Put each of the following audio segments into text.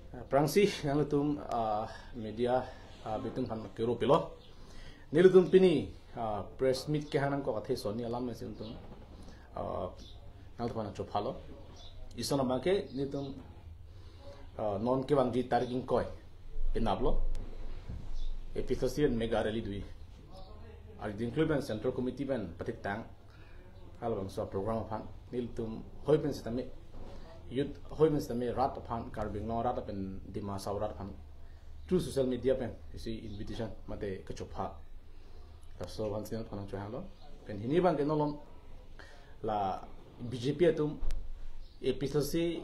Prangsi yang lutum media bitung pan kero pilo nilutum pini press meet ke hanang ko kathe soni alam me sintum nang pana chopalo isona make nitum non ke wangji targing koi pinablo episosian mega rally dui ar inclusion central committee ben patitang halbang so program pan nilutum hoipen sitame youth hoimen stame rat upon carbing no rat pen dima saurat pan through social media pen isi invitation mate kachopha so once again panang chalo pen hini bang kenolon la BJP atum episode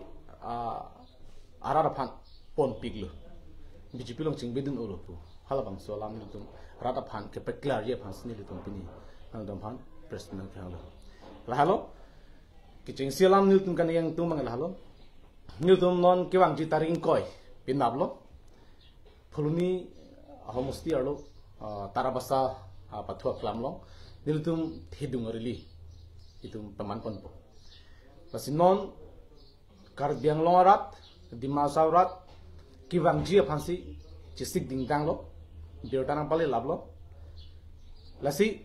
arar pan pon piglo BJP long chingbedun olopu halabang so lam nitum rat pan ke peklar ye pan sni litum pini nang dam pan president khalo la halo kicing sialam niltum kan yang tu mangal halo niltum non kewang jitaring koi pinablo phuluni homosti arlo tarabasa pathua klamlo niltum thedung rili itum paman ponpo pasinon karbiang lorat dimasaurat kiwang ji phansi chisik dingdang lo biotana pale lablo lasi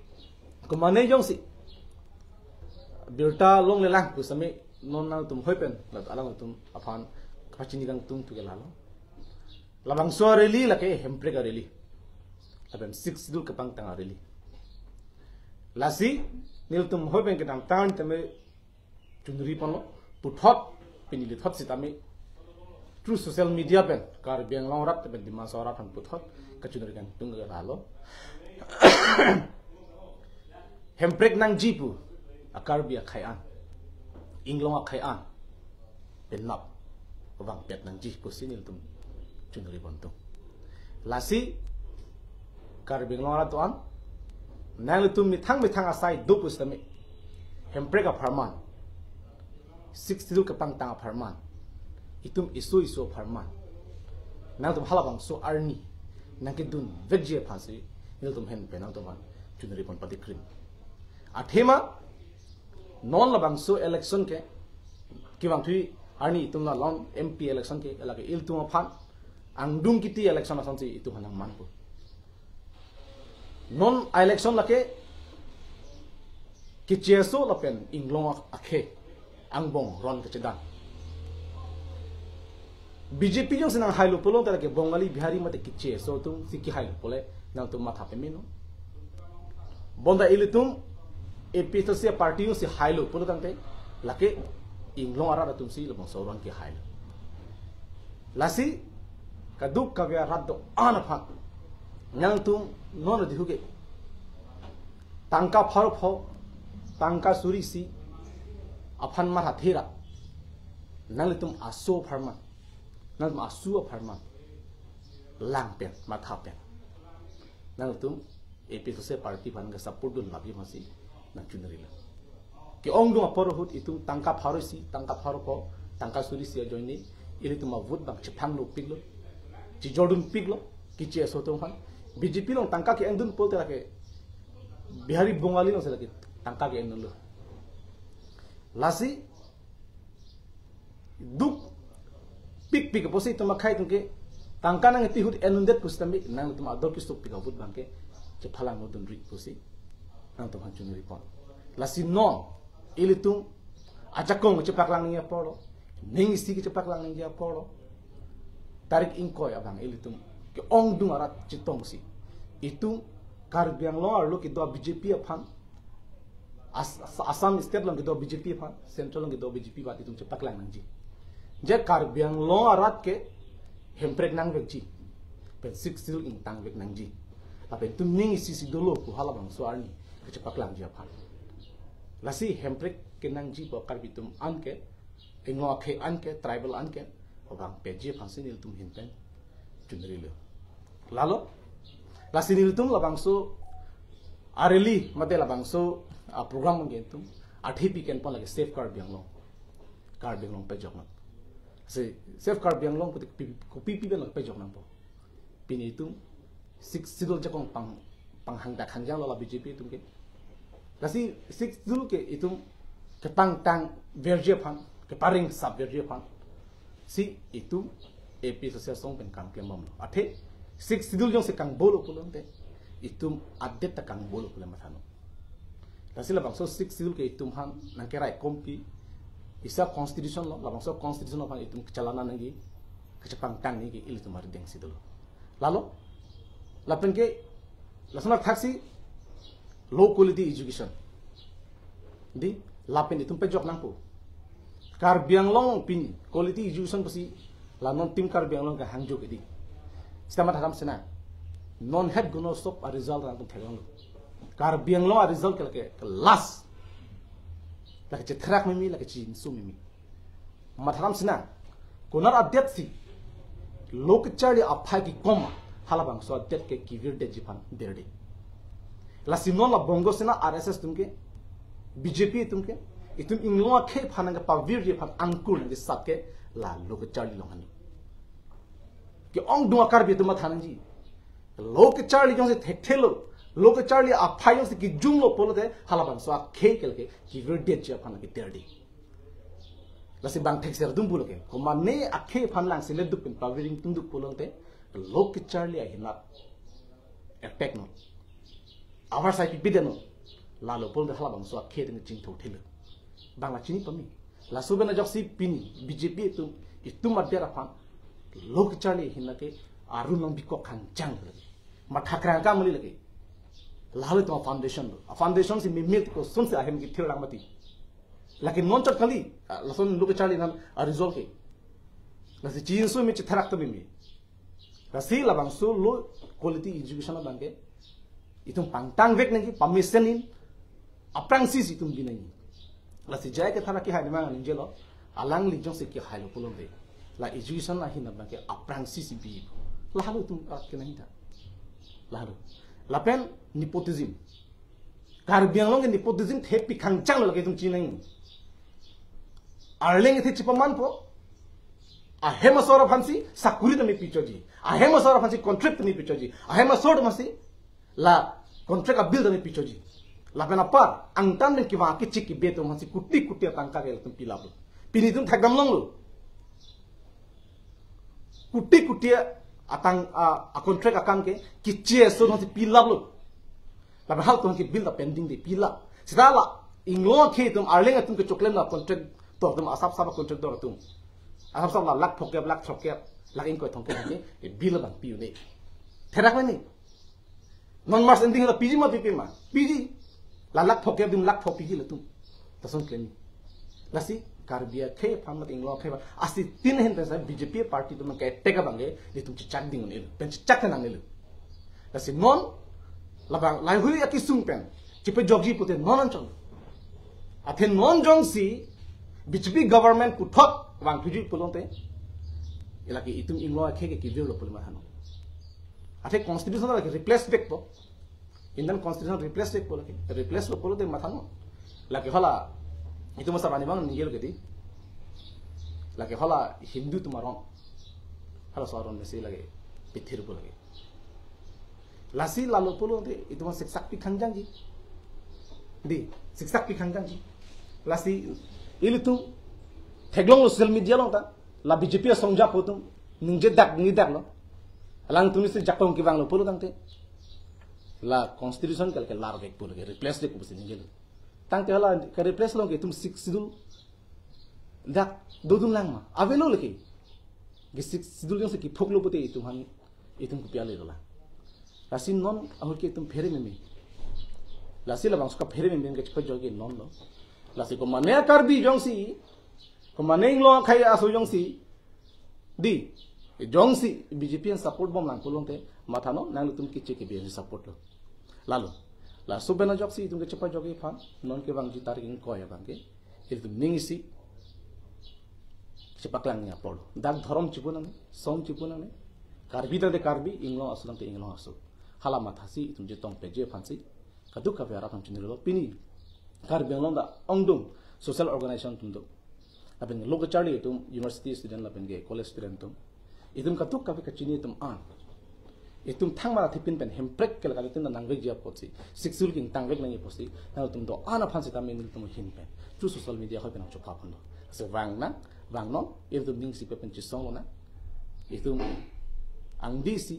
kumane jongsi birta long lelang tu sami non na tum hoipen la alang tum aphan khachini gang tum tu gelalo labang so reli la ke hempre ga reli abem 6 dul kapang tanga reli lasi nil tum hoipen ke dam tan tame chunri ponlo puthot pinili thot sitami through social media pen kar biang long rat ben dima sora phan puthot kachunri gang tung gelalo hemprek nang jipu akar biak khayan inglong khayan penap wang pet nang ji posinil tum chunri bontung lasi kar binglong ra tuan nang tum mithang asai dupus tami hempreka farman 60 kapang tanga farman itum isu farman nang tum halabang so arni nang kidun vegje phasi nil tum hen penang tum chunri bon patikrim athema non labang so election ke kiwang thui ani tumna long MP election ke alage il tum phan angdung kiti election asan si itu hanang manpu non election lake kicheso lapen inglong akhe angbong ron kechedan BJP jong senang hailu polong tara ke bongali bihari mate kicheso tum siki hailu pole nang tum matha pemino bonda ilitum episode party si hailo pulo tangte lake inglong ara tum si lebong soron ki hailo lasi kaduk kavya raddo anapha nyang tum non dihuge tangka phar pho tangka suri si aphan mar hathira nang tum aso pharma nang asu pharma lang pen matha pen nang tum episode party ban ga support dun labi masi nang chunarila ki ongdung aporohut itu tangka pharosi tangka pharopo tangka surisi joini ili tuma vote bang chiphang lo piglo chi jordun piglo ki che soto han BJP long tangka ki endun polte rake bihari bongali long selaki tangka ki endun lo lasi duk pik posi tuma khai tungke tangka nang ti hut enundet pustami nang tuma ador ki stop pik vote bangke chephalang modun ri posi nang tuhan chunuri pon lasi non ilitum ajakong cepak lang niya poro ning isi ke cepak lang niya poro tarik ingkoy abang ilitum ke ong dung arat chitong si itu karbiang lo arlo ki do BJP aphan asam state lang ki do BJP aphan central lang ki do BJP bat itum cepak lang nangji je karbiang lo arat ke hemprek nang vekji pen 6 in tang vek nangji apen tum ning isi si dolo ku halabang so arni cepak lang dia pan lasi hemprek kenang ji bakar bitum anke engo ke anke tribal anke obang peje pansinil tum hinpen chunrilo lalo lasi nil tum labang so areli mate labang so program ngentum athipi ken pon lage safeguard bianglo card bianglo pe jokna se safeguard bianglo ko pi ben pe jokna po pini tum 6 sidol jakong panghang dak hangjang la BJP tum ke lasi 6 dulu ke itu kepang tang verje pan keparing sub verje pan si itu AP social song pen kang klemam lo ate six sidul jong se kang bolo pulon te itum update ta kang bolo pulon mathano lasila bang so six sidul ke itum han nang kerai kompi isa constitution lo labang so constitution lo han itum chalana nangi kecepang tang ni ke ilitum mar deng sidul lalo lapen ke lasana taxi low quality education di lapen itum pe jok nangpo kar biang long pin quality education pasi la non tim kar biang long ka hangjo ke di sitamat haram sena non head guno stop a result ran thegong kar biang long a result ke last la ke thrak mimi la ke chin su mimi matharam sena konar update si lok chali aphai ki koma halabang so update ke kivir de jipan derdi la sinon la bongo sena RSS tumke BJP tumke itum inglo ke phananga pavir je phan angkur ngi satke la lok chali longan ke ong dua kar bi tum thanji lok chali jong se thekthelo lok chali aphai jong se ki junglo polo de halabang so ke kelke kivir de je phan ngi derdi la si bang thek ser dum bulo ke ko manne akhe phan lang se le duk pin paviring tum duk polo te lok chali a hinat effect no our side bideno la lo pol de halabang so akhe de jing tho thelo bangla chini pami la subena joksi pini BJP itu madera phan lok chali hinake arunong biko khanjang ma thakra ka muli lage lalu to foundation si mimit ko sun se ahem ki thirang mati lakin non chot kali la sun lok chali nan a result ke la si chin su mi chi tharak to mimi la si la bang su lo quality education na bangke itum pangtang vek nagi permission in aprang sis itum binai la si jai ke thara ki ha mang ninjelo alang li jong se ki ha lo pulong de la education la hin na ke aprang sis bi la halu tum ke nahi ta la halu la pen nepotism kar biang long nepotism the pi khang chang lo ke tum chi nai arleng the chipaman po a hema sora phansi sakuri na mi pichoji a hema sora phansi contract ni pichoji a hema sora masi la contract a bill na pichoji la pena par ang tan ki wa ki chiki beto masi kutti tangka ke tum pilab pini tum thagam long lo kutti atang a contract akang ke ki che so no pilab lo la hal tum ki bill da pending de pilab sidala inglo ke tum arleng tum ke choklem na contract to tum asap sab contract do tum asap sab la lak phokep lak thokep lak in ko thongke ke bill ban piu ne therak ni non mas ending la piji ma pipi ma piji la lak phokep dum lak phok piji la tum tason claim la si karbia ke phamat inglo ke asi tin hen ta BJP party tum ke teka bange ni tum chak ding ne pen chak na ne la si non la bang lai hui aki sung pen chipe jogji pute non an chong athen non jong si BJP government ku thot bang tuji pulong te ilaki itum inglo ke video lo pulma hano ate constitution la replace back po Indian constitution replace back polo ke replace lo polo de mathano la ke hala itu masa bani bang nigel gedi la ke hala hindu tumaron hala saron mesi lage pithir polo ke lasi la lo polo de itu mas siksak pi khangjang ji di siksak pi khangjang ji lasi ilitu theglong social media long ta la BJP songja potum ningje dak ni dak lo alang tumi se jakong ki bang lo polo tangte la constitution ke lar vek polo ke replace de ko bisi ningel tangte hala ke replace lo ke tum six sidul dak dodun lang ma avelo leke ge six sidul jong se ki phoklo pote tum han itum ko piale la lasin non ahur ke tum phere memi lasi la bang ska phere memi ke chpa joge non lo lasi ko mane kar bi jong si ko mane lo khai aso jong si di jongsi BJP yang support bom lang pulong te mathano nang tum ki che ke bi support lo lalu la subena joksi tum ke chepa jogi phan non ke bang jitar king ko ya bang ke il tum ning si chepa klang ya pol dak dharam chipuna ne som chipuna ne karbi da de karbi inglo aslam te inglo asu hala mathasi tum je tong pe je phansi kaduk ka vera tham chinilo pini karbi long da ongdum social organization tum do aben logo charli tum university student la ben ge college student tum itum katuk ka ka chini tum an itum thangma thipin pen hemprek kel ka tin nang vek jia pochi sexual king tang vek nang pochi na tum do ana phansi ta min tum hin pen chu social media khoi pen chu pha phun se wang no ir tum ning si pe pen chi song na itu angdi si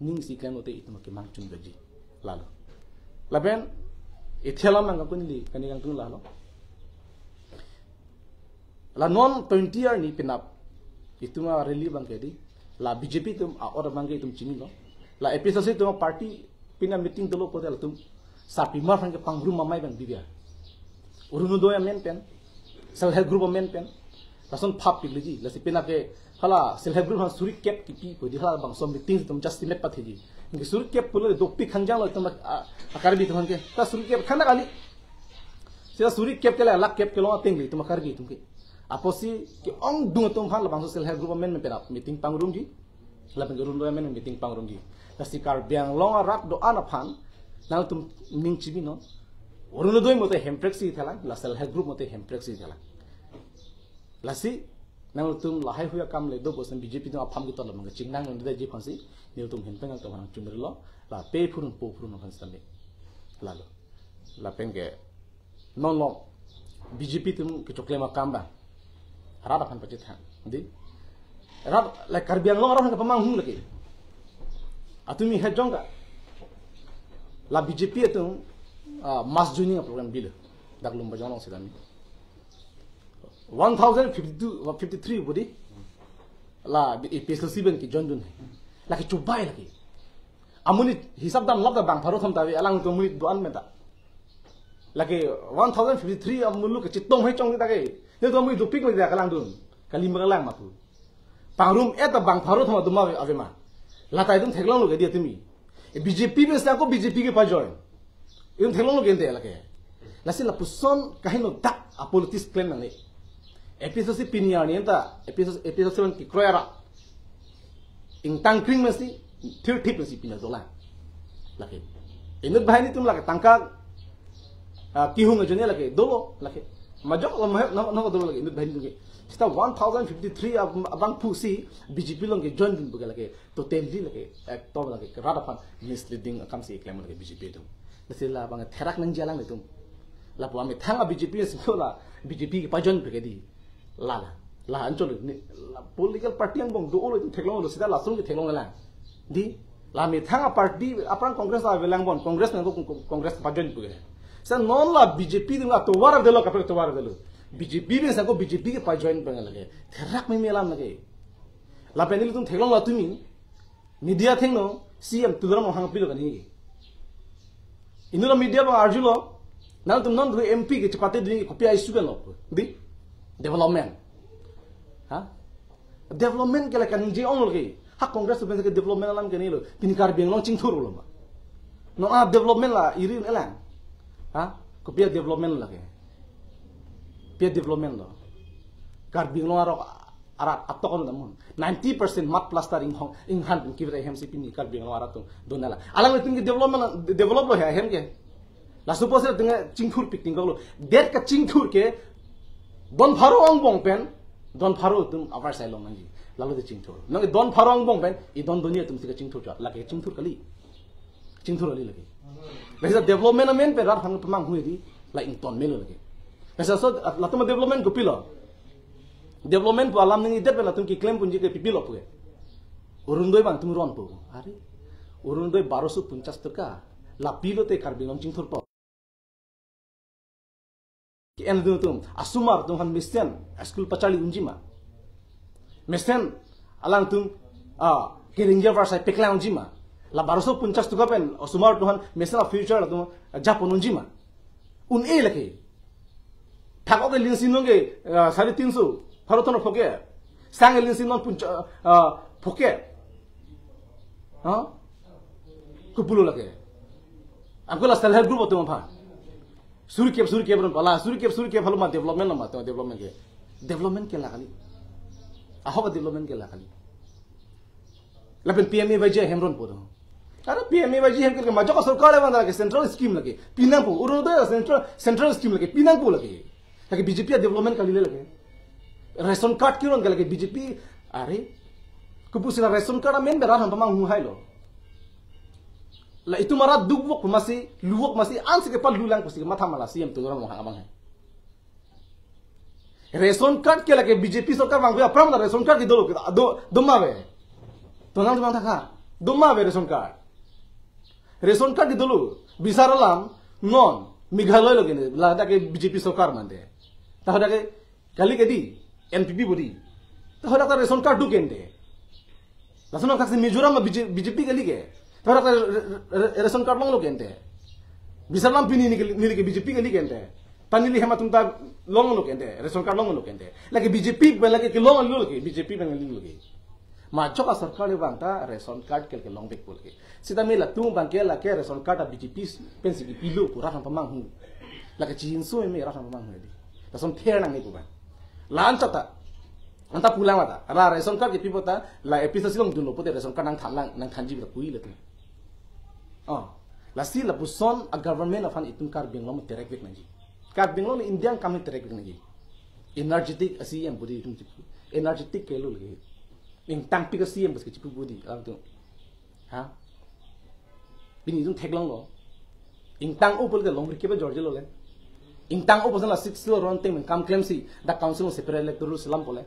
ning si kan ote itu makin mangcung gaji lalu laben itelam nang kun li kan yang tung lalu la non 20 year ni pinap itu ma rally bang kedi la BJP tum or bang ke tum chini lo la episode itu party pina meeting dulu ko dal tum sapi ma fang ke pangru mamai bang dia urunu do ya men pen self help group men pen lason phap piliji la si pina ke hala self help group han suri cap ki pi ko di hala bang som meeting tum just met patheji ngi suri cap pulo dokpi khanjang lo tum akar bi tum ke ta suri cap khana kali sila suri cap ke la lak cap ke lo tengli tum akar bi tum ke aposi ki ong dung tum phan la bang self help group men pen meeting pangrum ji la bang group do men meeting pangrum ji la si kar biang long rak do ana phan nal tum ning chibi no urunu do mo te hemprexi thala la self help group mo te hemprexi thala la si nang tum la hai huya kam le do bosan BJP tum apham ki tol mang chingnang nang da ji phansi ni tum hen peng tong chumri lo la pe phurun po phurun phan stambe la lo la penge non lo BJP tum ki chokle ma kamba rada phan pachit han di rad la karbiang lo ron ka pamang hung lagi atumi he jonga la BJP tum mas juni program bil daglum bajonong sedami 1053 budi la episode 7 ki jon dun la ki chubai lagi amuni hisab dam labda bang pharo tham tawi alang to muni doan meta lagi 1053 amulu ke chitong hai chong ta ke ne to muni dupik me da kalang dun kalim kalang mapu pangrum eta bang pharo tham duma avema la tai dum theklang lo ge dia tumi BJP be sa ko BJP ke pa join yung theklang lo ge ente la ke la sin la puson kahino dak a politics claim nang episode si pinia ni enta episode 7 ki kroera ing tangkring mesti thir tip mesti pinia dola lake inut bahani tum lake tangka ki hung jone lake dolo lake majok no dolo lake inut bahani lake sta 1053 abang pusi BJP long ke join din buga lake totally lake to lake rada pan misleading kam si claim lake BJP tum nasila bang therak nang jalang tum la po ami thanga BJP sekola BJP ki pajon brigadi la ancol ni la political party ang bong do itu theklang lo sida lasung ki theklang la di la mi thanga party apran congress a velang bon congress na congress pajon puge sa non la BJP ding la to war delo kapre to war delo BJP be sa ko BJP ki pajon pang lage therak mi melam lage la penil tum theklang la tumi media thengno CM tulam hang pilo kani inula media bang arjulo nal tum non MP ke chapate ding ko pia isu kan lo di development ha development ke la kan je on lagi ha congress ben ke development alam ke ni lo pinikar beng long ching thur lo ma no a development la iri elang ha ko pia development la ke pia development lo kar beng long ara atokon namun 90% mat plastering hong in han ki vre hem si pinikar beng long ara to donala alang ting develop lo hem ke la suppose dengan chingthur picting lo det ka chingthur ke don pharo ong bong pen don pharo tum avar sai lo mangi lalu de chingthur nang don pharo ong bong pen I don dunia tum sika chingthur cha lage chingthur ali lagi lesa development men pe rar phang pamang hui di la ing ton melo lagi lesa so la tum development ko pilo development po alam ngi det pe la tum ki claim punji ke pipilo pu urundoi bang tum ron pu are urundoi 1250 taka la pilo te karbinong chingthur po ki en tum asumar tum han misten school pachali unjima misten alang tum kiringja varsai pekla unjima la 1250 tuka pen asumar tuhan mesen a future la tum japon unjima un e lake thako de linsin nge 350 farotono phoke sang linsin non puncha phoke ha kupulo lake angkola self help group tum pha suri kep pala suri kep halu ma development ke la kali ahoba development ke la kali lapen PMA baje hemron podo ara PMA baje hem ke ma joko sarkar banda ke central scheme lage pinang pu urudo central scheme lage pinang pu lage BJP development kali lage ration card kiron ke lage BJP are kupusila ration card men beran ham pamang hu hailo la itu mara dugwok masih luwok masih ansi ke pal lulang kusi matha mala CM tu orang mohang abang hai ration card ke lage BJP सरकार मांग गया अपना ration card की दो मावे Tonang tumang taka. Duma be ration card. Ration card di dulu. Bisaralam non Meghalaya lo kene. Lada ke BJP सरकार mande. Tahoda ke kali ke di NPP bodi. Tahoda ka ration card du kende. Lasun ka Mizoram BJP kali ke. Tahoda ka ration card lo kende. Bisaralam pini ni ke BJP kali kende. Tanili hema tumta long lo kende. Ration card long lo kende. Lagi BJP lagi ke long lo ke BJP bengali lo ke. Macam ka सरकार ले bangta ration card ke long bek pol ke. Sida mila tung bangke la ke ration card a BJP pensi ki pilo ku rahan pamang hu. La ke chin so me rahan pamang hu di. Ta som ther nang ni ku ban. Lan chata. Anta pulang ata. Ala ration card ke pipota la episode silong dun lo pote ration card nang thalang nang thanji ba kui le tu. La si la buson a government of an itun kar binglo terek bek nang ji. Kar binglo Indian kam terek bek nang ji. Energetic asi yang budi tum tipu. Energetic ke lo le. Tang pi ke siam bas ke cipu budi ang tu ha bini dung theklang lo tang o pol ke long ke ba George lo le tang o posan la 6 lo ron tem kam claim si da council separate electoral salam pole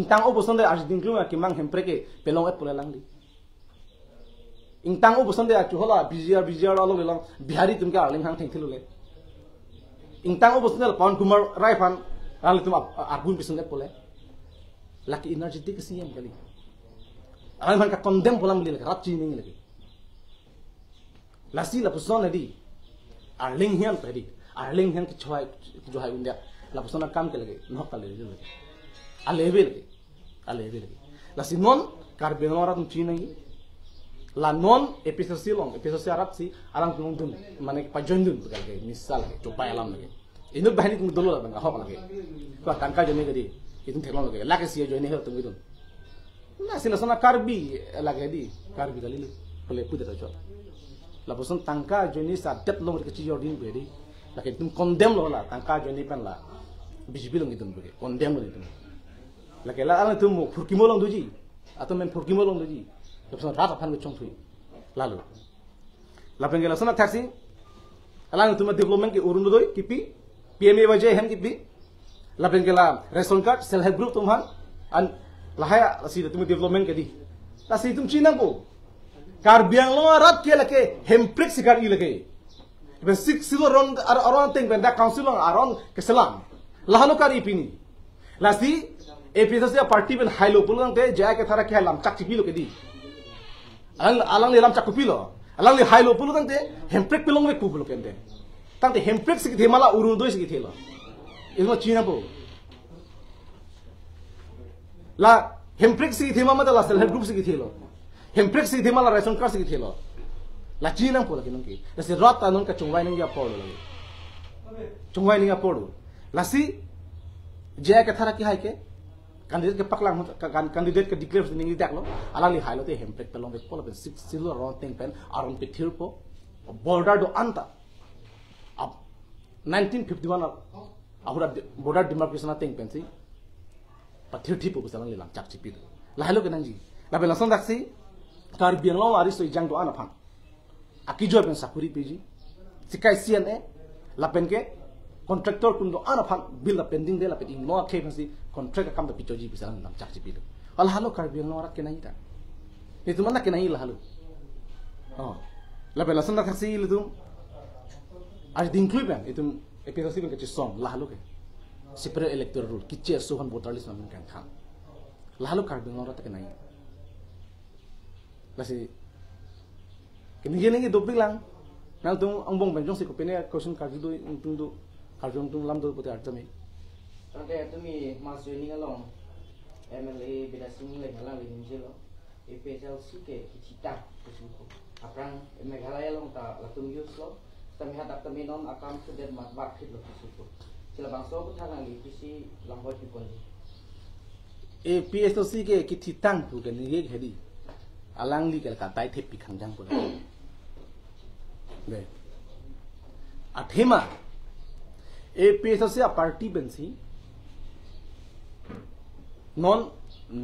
tang o posan de arjin klung ke mang hempre ke pelong et pole lang di tang o posan de achu hola bjr alo belang bihari tum ke arling hang theng thilu le tang o posan de Pawan Kumar Rai fan al tum argun pisun et pole laki energetic siam kali. Alang man ka condemn polam li laki rat chining lagi. Lasi la puson di. Arling hian pedi. Arling hian ki choi undia. La puson kam ke lagi. Nok ka lagi. Aleve lagi. Lasi non karbeno rat chining. La non episode silong, episode arab si alang tung dun mane pa join dun kali misal coba alam lagi. Ini bahani tung dulu la bang hok lagi. Ko kan ka jone gadi. Itu teknologi. Lagi sih join hal tunggu itu. Nah sila sana karbi lagi di karbi kali lu boleh putih aja. Laposan tangka join sa det long kecil Jordan beri. Lagi itu condemn lo lah tangka join pen lah. BJP long itu beri condemn lo itu. Lagi lah alam itu mau furkimo long doji atau men furkimo long doji. Laposan rata pan becong tuh. Lalu. Lapan gila sana taksi. Alang itu mah development ke urun doi kipi PMA wajah hem kipi. Lapen kela ration card self help group tumhan an lahaya lasi tum development ke di lasi tum cina ko kar biang lo rat ke lake hemprik sikar i lake ben 6 silo ron aron teng ben da council aron keselam lahalo kar ipini lasi episode party ben hailo pulang te jaya ke thara ke lam chak chipi lo ke di alang le lam chak kupilo alang le hailo pulang te hemprik pilong me kupulo kente tangte hemprik sik themala urudoi sik thela इसमें चीना बो ला हेम्प्रिक सी थी मामा ला self help group C थी लो हेम्प्रिक सी थी माला ration card सी थी लो ला चीना पोला के नंकी जैसे रात तानों का चुंगवाई नहीं या पोड़ो लगे चुंगवाई नहीं या पोड़ो लासी जय के थारा की हाई के कैंडिडेट के पकलांग कैंडिडेट के डिक्लेयर नहीं देख लो अलाली हाई लो ते हेम्प्रिक पे लोग पोला पे 6 सिलो राउंड थिंग पेन आरन पे थिर पो बॉर्डर दो अंता अब 1951 ahura border demarcation ateng pensi pathir thipu busalang lilang chak chipi lahalo ke nangji la bela son daksi kar biang lo ari soi jang do ana phang akijo pen sakuri peji sikai cna la pen ke contractor kun do ana phang bill la pending de la pending no ke pensi contract kam da pichoji busalang lilang chak chipi al halo kar biang lo rat ke nai ta itu mana ke nai lahalo la bela son daksi lu आज दिन क्लिप है itu episode ini kecil song lalu ke separate electoral rule kicir suhan voter list namun kan khang lalu karbin orang tak kenai lasi kini do bilang nang tung angbong benjong si kopene question karju do tung do karjong tung lam do pote artami tante tumi masuk ini ngalong MLA beda sing le ngalang le njelo EPSLC ke kita kusuko aprang Meghalaya long ta latung yus lo kami hadap kami non akam sudah matbar fit lo kusuko sila bangso ko thang ngi kisi lambot di pon EPSLC ke kititang tu kan ni hedi alang li ka tai thep pi khangjang pon be athema EPSLC a party bensi non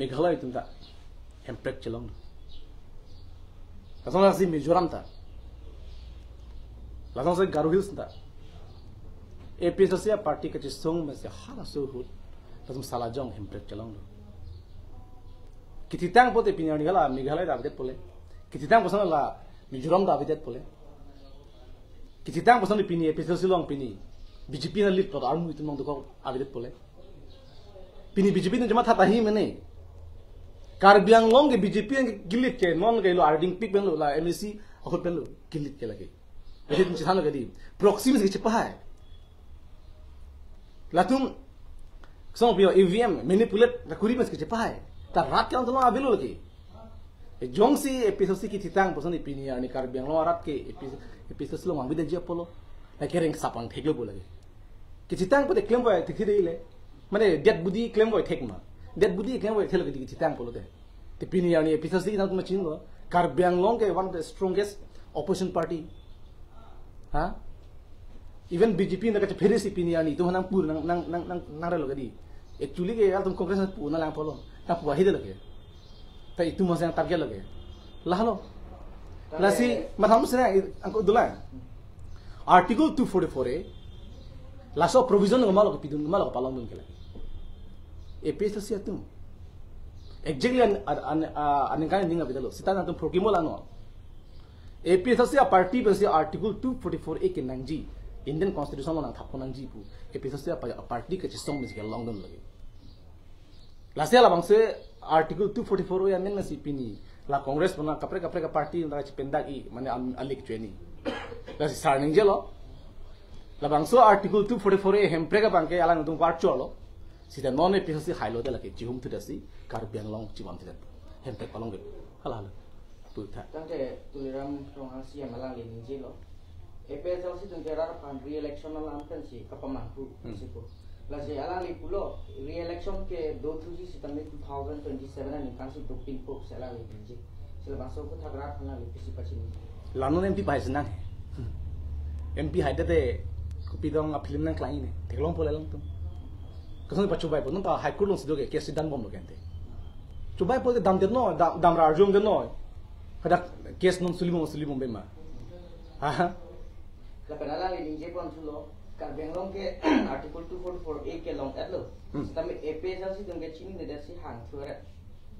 Meghalaya tunta hemprek chelong kasong si Mizoram ta लाजों से गारो हिल्स ना एपीएसएल पार्टी का जिस सोंग में से हारा सो हुट तो तुम साला जोंग हिम्प्रेट चलाऊं kititang pote pinya ni gala Meghalaya da bidet pole kititang posan la Mizoram da bidet pole kititang posan ni pini episode silong pini BJP na lead pro armu itu nong doko abidet pole pini BJP ni jama thata hi mene Karbi Anglong ke BJP yang gilit ke non ke lo arding pik ben lo la MSC akut ben lo gilit ke lagi jadi tin chhan lagi proxy ke cepa hai latum song pio EVM manipulate na kuri mes ke cepa hai ta rat ke antolo abelo lagi e jongsi episode ki titang posan ipini ani Karbi Anglong rat ke episode lo mangbi de je polo na kereng sapang theklo bo lagi ki titang pote claim boy tikhi deile mane dead budi claim boy thek ma dead budi claim boy thelo ke titang polo de te pini ani episode na kuma chin lo Karbi Anglong ke one of the strongest opposition party ha even BJP na ka pheri si pini ani tu hanang pur nang re lo gadi actually ke al tum congress na pu na lang polo ta pu hi de lage ta itu mo sang target lage lahalo lasi matham sina angko dulan article 244 e laso provision ngama lo pidun ngama lo palang dun kela episode si atum exactly an kan ninga bidalo sita na tum prokimo lano episode si party basi article 244 e ke nangji Indian constitution lo nang thapon nangji pu episode si party ke chisong mis ke long dun lagi lasi ala bangse article 244 ya neng si pini la congress bana kapre ka party na chi pendak I mane alik chweni la si sarning jelo la bangso article 244 e hempre ka bangke ala ntung part cholo sida non episode si hailo de la ke jihum tu dasi Karbi Anglong chiwam ti hempre palong ge hala tu tha tangte tuliram tong asia malang le ninjelo episode si tung jara pan re-election na lam kan si kapaman pu sipo la si ala li pulo re-election ke do thuji sitambe 2027 ani kan si doping po sela le ninje sila bangso ko thagra khana le pisi pachin lano MP pai senang MP haide de kupidong a film nang klai ne teklong pole lang tum kasong pa chubai pon pa high court long sido ke case dan bom lo kente chubai pole dam de no dam ra arjum de no kada case non sulimon be ma ha la penala le ninje pon sulo Karbi Anglong ke article 244 a ke long atlo tame episode si dongge chini de si hang thore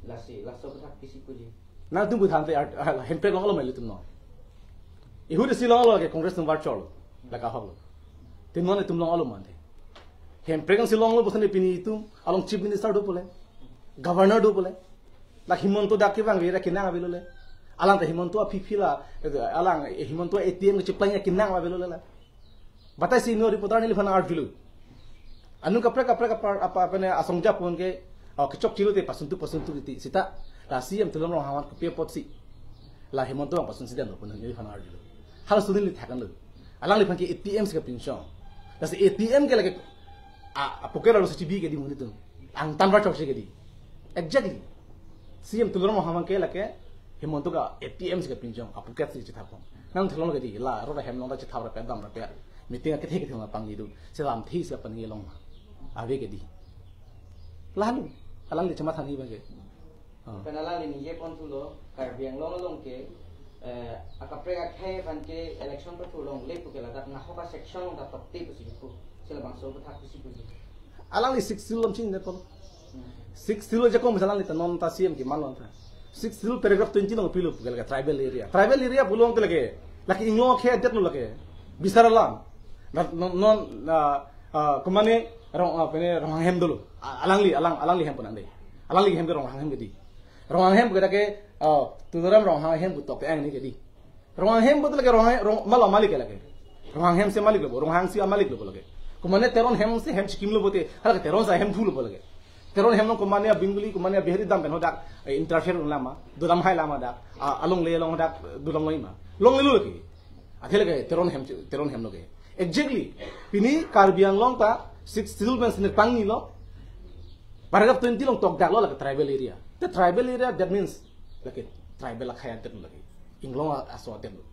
la si la so thak pisi puji na tum bu than te hempe long lo meli tum no ihu de si long lo ke congress tum war chol la ka hol tin non tum long lo man the hempe kan si long lo bosane pini tum along chief minister do pole governor do pole la Himanto dak ke bang re kinang abilo le alang ta Himanto phila alang Himanto ATM ke chiplanya kinang abilo le la batai si no reporter ni lifana art vilu anu kapre apa ne asongja pon ke kecok cilu te pasuntu ti sita la siam tulong rong hawan ke pot si la Himanto ang pasun sidan pon ni lifana art vilu hal sudin li thakan lu alang lifan ke ATM se pension la si ATM ke lage pokera lo CCTV ke di mun itu ang tanwa chok se ke di exactly siam tulong rong hawan ke lake Himanto ka ATM se pension apuket si chithapon nang thlong ke di la ro hem long da chithawra pe dam ra pe meeting ke thek thong pang idu selam thi se pan ngelong ave ke di lalu alang le chama thani ba ke penala le nije pon tulo Karbi Anglong long ke akapre ka khe ban ke election pa tulong le pukela dat na hoka section da tapte pusi ko sila bangso ko thak pusi pusi alang le 6 silom chin ne pon 6 silo je ko misalan le tanon ta CM ki manon ta 6 sil paragraph 20 no pilu pukela tribal area bulong ke lage laki inglo khe det no lage bisaralam non kumane rong pene rong hem dulu alang li hem punande alang li hem ke rong hem gedi rong hem geda ke tudaram rong hem butok te ang ni gedi rong hem butok lage rong malo malik lage rong hem se malik lo rong hang si malik lo lage kumane teron hem se hem chikim lo bote hala teron sa hem phul lo lage teron hem no kumane binguli kumane behri dam ben hodak interfere lama dudam hai lama dak along le long dak dudam loi ma long le lo ke athele ke teron hem lo ke exactly pini Karbi Anglong ta 6 silbens ne pangi lo paragraph 20 long tok dak lo like tribal area the tribal area that means like tribal la khaya det lagi inglong aso det lo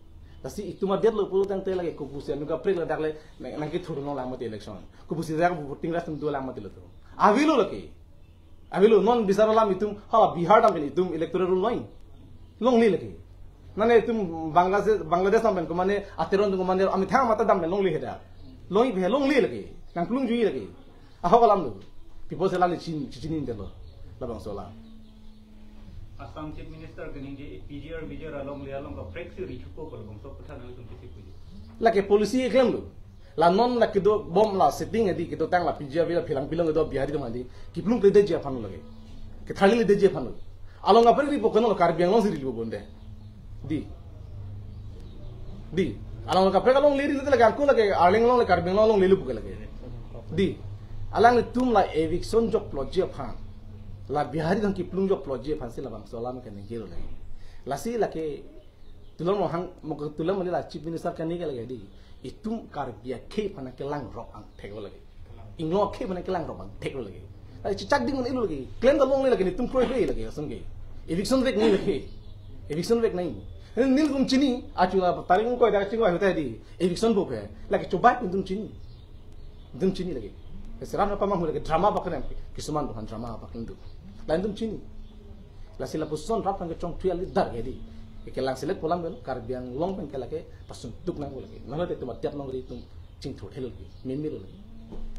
tasi itu ma det lo pulu tang te lagi kupusi anu ka prek la dak le nang ki thudu no lamati election kupusi dak voting rastum do lamati lo to avilo lagi avilo non bisaralam itum hala bihar dam itum electoral line long li lagi nane tum Bangladesh sampen ko mane ateron ko mane ami thang mata dam long li heda long be long li lagi nang plung jui lagi ahokalam do people sela ni chin de lo la bang sola Assam Chief Minister kening di PGR along le along ka freksi richuko ko bang so putha nang tum pisi puji lagi polisi iklan lu la non la kido bom la setting edi kido tang la PGR bila philang bilang do bihari dong andi kiplung te deje phan lage ke thali le deje phan along apre ri pokono kar biang long siri bonde di along ka pre kalong le ri le lage arko lage arling long le kar biang long le lu puke lage di alang le tum la eviction jok plot phan la bihari dong kiplung jok plot phan se la bang solam ke ne gero lage la si la ke tulang mo hang mo tulang mo la chief minister kan ni ke lage di itum kar bia ke pana ke lang rok ang thego lage inglo ke pana ke lang rok ang thego lage ai chak ding ilu lage claim da long le lage ni tum pro ke lage asam ke eviction vek ni lage eviction vek nahi nil tum chini achula taring ko da chingwa hota di eviction bo pe lage chobai tum chini lage seram apa mang lage drama bakane kisuman bukan drama bakin tu lain tum chini la sila puson rap ang chong tuya li dar ge di ke lang selek polam bel kar biang long pen kala ke pasun tuk nang lagi nang te tum tiap nang ri tum ching thot hel lagi min mir lagi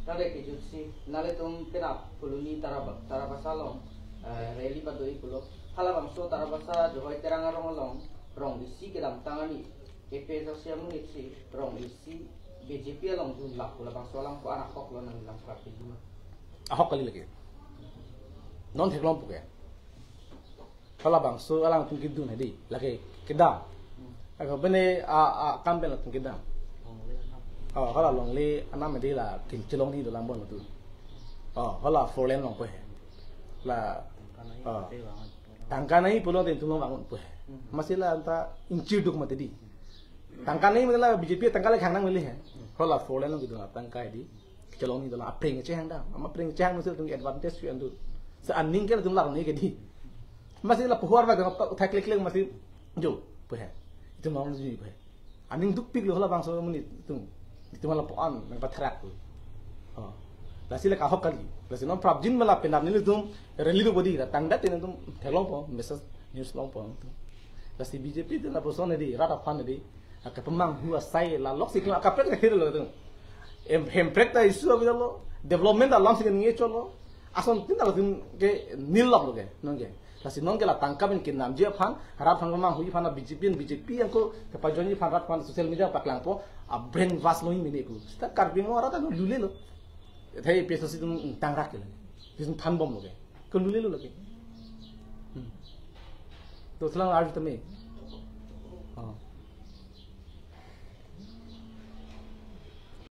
tale ke jutsi nale tum pera puluni tarabasa long rally badoi pulo hala bangso tarabasa johoi terang rong long rong isi ke dam tangani epe sosial mungisi rong isi BJP long jun lak pula bangso lang ko anak kok lo nang lang parti juma ahok kali lagi non theklom puke hala bangso alang tum kidun hedi lagi keda ako bene a kambel tum keda hala long le anam de la kin chelong ni do lambon tu hala foreign long pe la tangka nahi pulo te tulong bangun pe masila anta inci duk mate di tangka nahi मतलब BJP tangka le khang nang mili hai hala foreign long gitu tangka di chelong ni do la apring che hang da ama apring che hang no se tum advantage tu andu se anning ke tum lag ni ke di masih la puhar ba gap thak lek lek masih jo pe itu nong ji pe aning duk pik lo la bang so muni itu malah poan nang patrak tu la sila ka hok kali la sila prabjin mala penam ni tum rally do bodi ra tangda tin tum thelong po message news long po la si BJP tu la person di rata fan di ka pemang huwa sai la lok sik ka pret ka hir lo tu em pret ta isu abi lo development alam sik ni cholo ason tin la tum ke nil lok lo ke nong ke lasi non ke la tangkap in nam je phan harap phang ma hui phan BJP yang ko ke pajoni phan rat phan social media paklang po a brain was lo mini ku sta karbing ora ta lule lo thai peso si tum tang rak ke tum than bom lo ke ko lule lo ke to slang ar tame